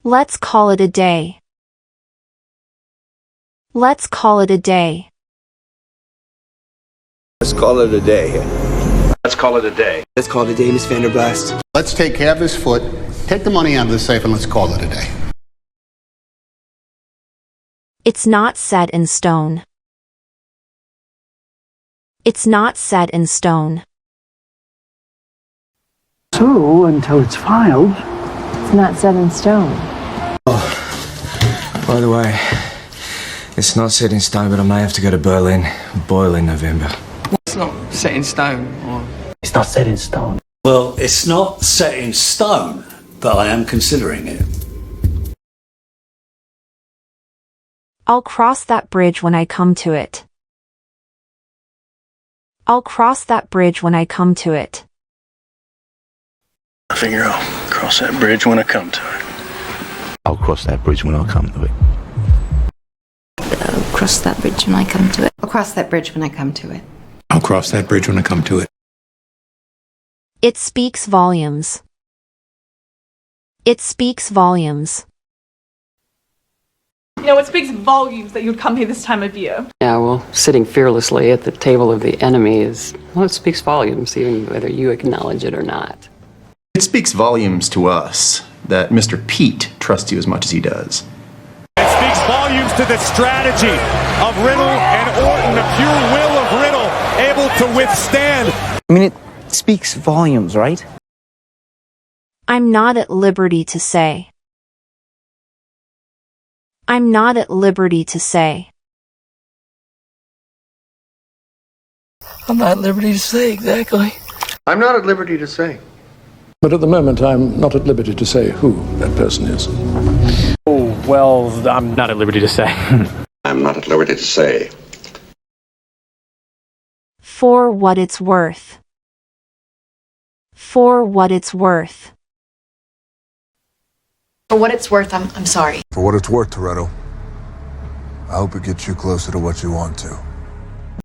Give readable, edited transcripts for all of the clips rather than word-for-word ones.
Let's call it a day. Let's call it a day. Let's call it a day. Let's call it a day. Let's call it a day, Miss Vanderblast. Let's take care of this foot, take the money out of the safe, and let's call it a day. It's not set in stone. It's not set in stone. So, until it's filed, it's not set in stone. Oh, by the way, it's not set in stone, but I may have to go to Berlin in November. It's not set in stone, or... it's not set in stone. Well, it's not set in stone, but I am considering it. I'll cross that bridge when I come to it. I'll cross that bridge when I come to it. I figure I'll cross that bridge when I come to it. I'll cross that bridge when I come to it. I'll cross that bridge when I come to it. I'll cross that bridge when I come to it. I'll cross that bridge when I come to it. It speaks volumes. It speaks volumes. You know, it speaks volumes that you'd come here this time of year. Yeah, well, sitting fearlessly at the table of the enemy is, well, it speaks volumes, even whether you acknowledge it or not. It speaks volumes to us that Mr. Pete trusts you as much as he does. It speaks volumes to the strategy of Riddle and Orton, the pure will of Riddle, able to withstand. I mean, it speaks volumes, right? I'm not at liberty to say. I'm not at liberty to say. I'm not at liberty to say exactly. I'm not at liberty to say. But at the moment, I'm not at liberty to say who that person is. Oh, well, I'm not at liberty to say. I'm not at liberty to say. For what it's worth. For what it's worth. For what it's worth, I'm sorry. For what it's worth, Toretto. I hope it gets you closer to what you want to.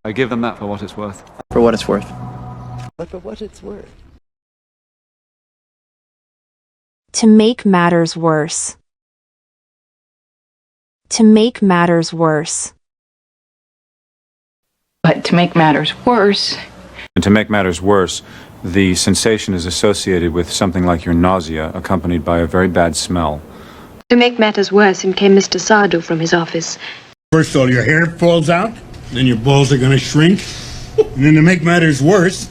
I give them that for what it's worth. For what it's worth. But for what it's worth. To make matters worse. To make matters worse. But to make matters worse... And to make matters worse, the sensation is associated with something like your nausea, accompanied by a very bad smell. To make matters worse, in came Mr. Sardo from his office. First of all, your hair falls out, then your balls are gonna shrink, and then to make matters worse...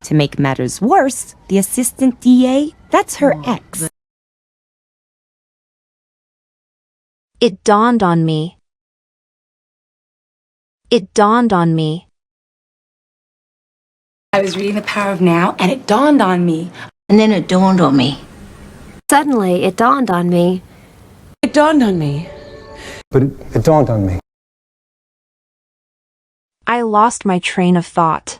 To make matters worse, the assistant DA, that's her ex. It dawned on me. It dawned on me. I was reading The Power of Now, and it dawned on me. And then it dawned on me. Suddenly, it dawned on me. It dawned on me. But it dawned on me. I lost my train of thought.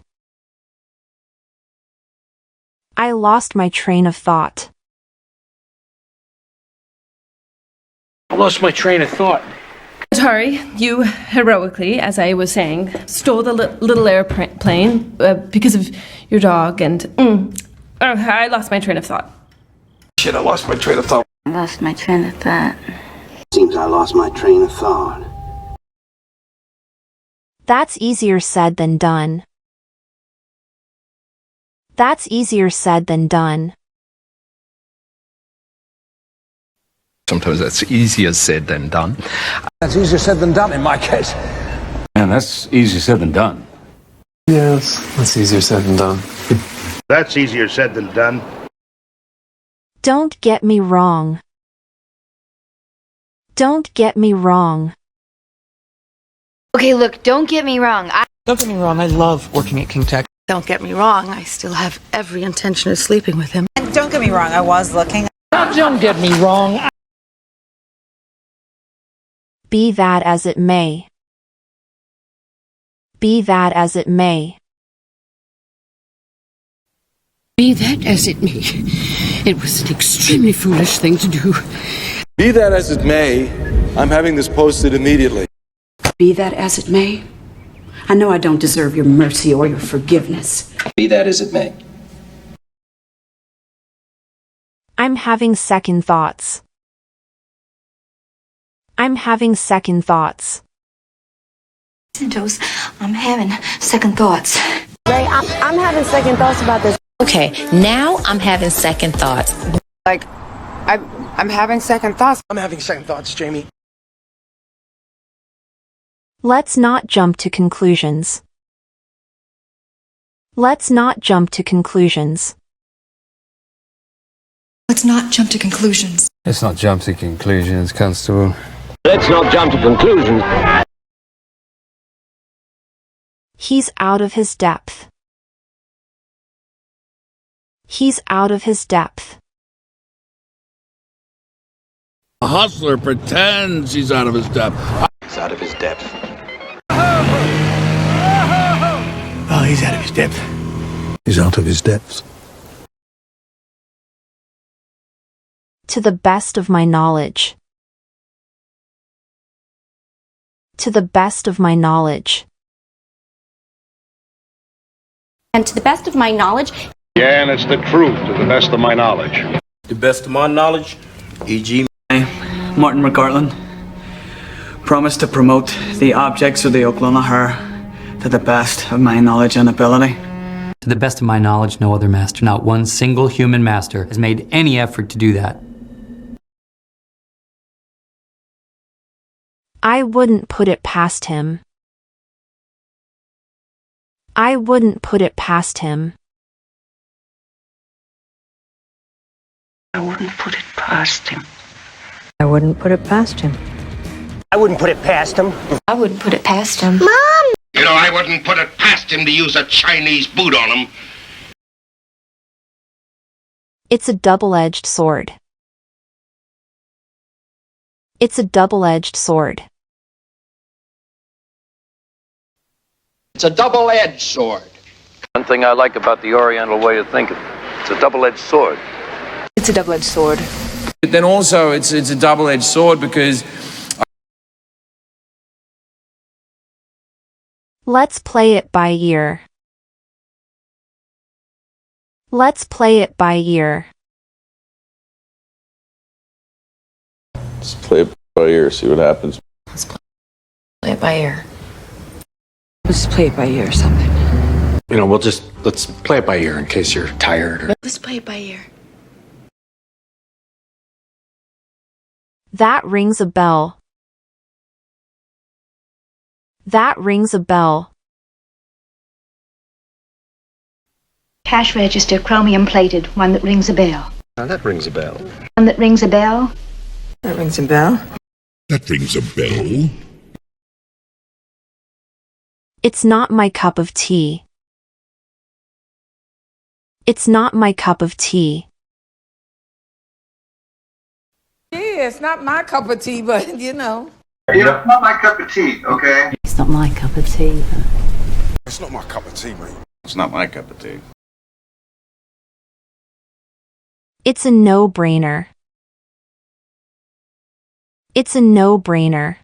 I lost my train of thought. I lost my train of thought. Atari, you heroically, as I was saying, stole the little airplane because of your dog and... I lost my train of thought. Shit, I lost my train of thought. I lost my train of thought. Seems I lost my train of thought. That's easier said than done. That's easier said than done. Sometimes that's easier said than done. That's easier said than done in my case. And that's easier said than done. Yes, that's easier said than done. That's easier said than done. Don't get me wrong. Don't get me wrong. Okay, look, don't get me wrong. Don't get me wrong, I love working at King Tech. Don't get me wrong, I still have every intention of sleeping with him. And don't get me wrong, I was looking. Don't get me wrong. Be that as it may. Be that as it may. Be that as it may. It was an extremely foolish thing to do. Be that as it may, I'm having this posted immediately. Be that as it may, I know I don't deserve your mercy or your forgiveness. Be that as it may. I'm having second thoughts. I'm having second thoughts. Santos, I'm having second thoughts. Ray, I'm having second thoughts about this. Okay, now I'm having second thoughts. Like, I'm having second thoughts. I'm having second thoughts, Jamie. Let's not jump to conclusions. Let's not jump to conclusions. Let's not jump to conclusions. Let's not jump to conclusions, Constable. Let's not jump to conclusions. He's out of his depth. He's out of his depth. A hustler pretends he's out of his depth. He's out of his depth. Oh, he's out of his depth. He's out of his depths. To the best of my knowledge. To the best of my knowledge. And to the best of my knowledge, Yeah, and it's the truth, to the best of my knowledge. To the best of my knowledge, E.G. Martin McGartland promised to promote the objects of the O'Clonaghar to the best of my knowledge and ability. To the best of my knowledge, no other master, not one single human master, has made any effort to do that. I wouldn't put it past him. I wouldn't put it past him. I wouldn't put it past him. I wouldn't put it past him. I wouldn't put it past him. I wouldn't put it past him. You know, I wouldn't put it past him to use a Chinese boot on him. It's a double-edged sword. It's a double-edged sword. It's a double-edged sword. One thing I like about the Oriental way of thinking, it's a double-edged sword. It's a double-edged sword. But then also, it's a double-edged sword because... Let's play it by ear. Let's play it by ear. Let's play it by ear, see what happens. Let's play it by ear. Let's play it by ear or something. You know, let's play it by ear in case you're tired or... Let's play it by ear. That rings a bell. That rings a bell. Cash register, chromium plated, one that rings a bell. Now that rings a bell. One that rings a bell. That rings a bell. That rings a bell. It's not my cup of tea. It's not my cup of tea. Yeah, it's not my cup of tea, but you know. Yeah, not my cup of tea, okay? It's not my cup of tea. It's not my cup of tea, mate. It's not my cup of tea. It's a no-brainer. It's a no-brainer.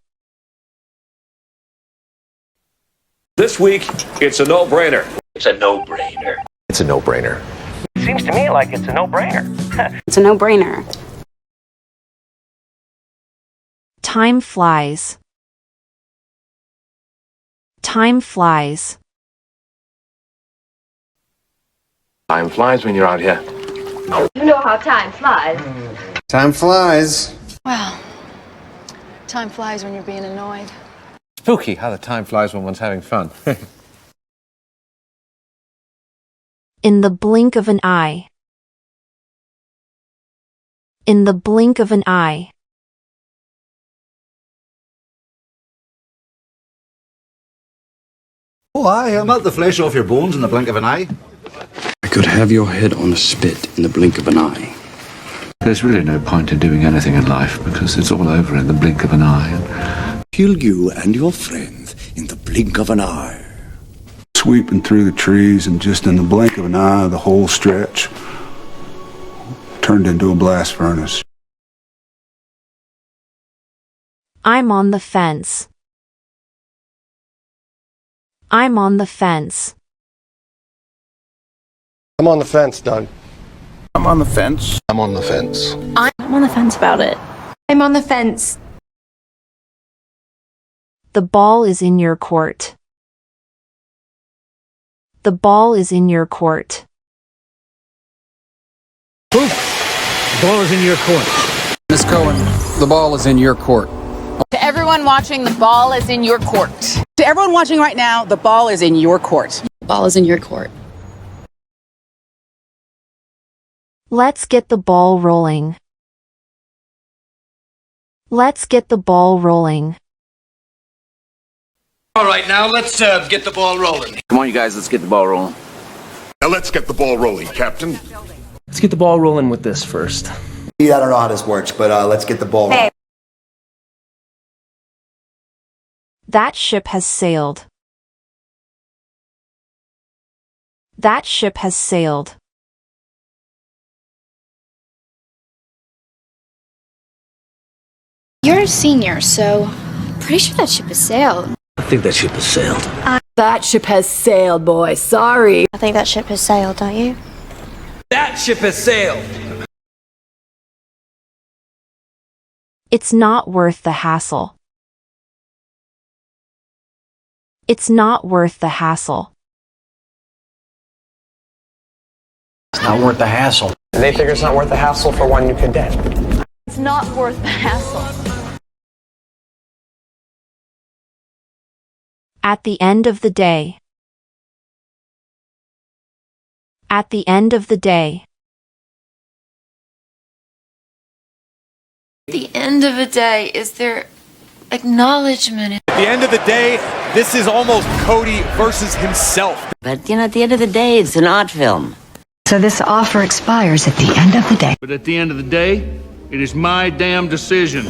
This week, it's a no-brainer. It's a no-brainer. It's a no-brainer. Seems to me like it's a no-brainer. It's a no-brainer. Time flies. Time flies. Time flies when you're out here. You know how time flies. Time flies. Well, time flies when you're being annoyed. Spooky how the time flies when one's having fun. In the blink of an eye. In the blink of an eye. Oh, aye, I'll melt the flesh off your bones in the blink of an eye. I could have your head on a spit in the blink of an eye. There's really no point in doing anything in life because it's all over in the blink of an eye. Kill you and your friends in the blink of an eye. Sweeping through the trees, and just in the blink of an eye, the whole stretch turned into a blast furnace. I'm on the fence. I'm on the fence. I'm on the fence, Doug. I'm on the fence. I'm on the fence. I'm on the fence about it. I'm on the fence. The ball is in your court. The ball is in your court. The ball is in your court. Miss Cohen, the ball is in your court. To everyone watching, the ball is in your court. To everyone watching right now, the ball is in your court. The ball is in your court. Let's get the ball rolling. Let's get the ball rolling. All right, now let's get the ball rolling. Come on, you guys, let's get the ball rolling. Now let's get the ball rolling, Captain. Let's get the ball rolling with this first. I don't know how this works, but let's get the ball rolling. That ship has sailed. That ship has sailed. You're a senior, so I'm pretty sure that ship has sailed. I think that ship has sailed. That ship has sailed, boy. Sorry. I think that ship has sailed, don't you? That ship has sailed. It's not worth the hassle. It's not worth the hassle. It's not worth the hassle. They figure it's not worth the hassle for one new cadet. It's not worth the hassle. At the end of the day. At the end of the day. At the end of the day, is there acknowledgement? At the end of the day, this is almost Cody versus himself. But, you know, at the end of the day, it's an art film. So this offer expires at the end of the day. But at the end of the day, it is my damn decision.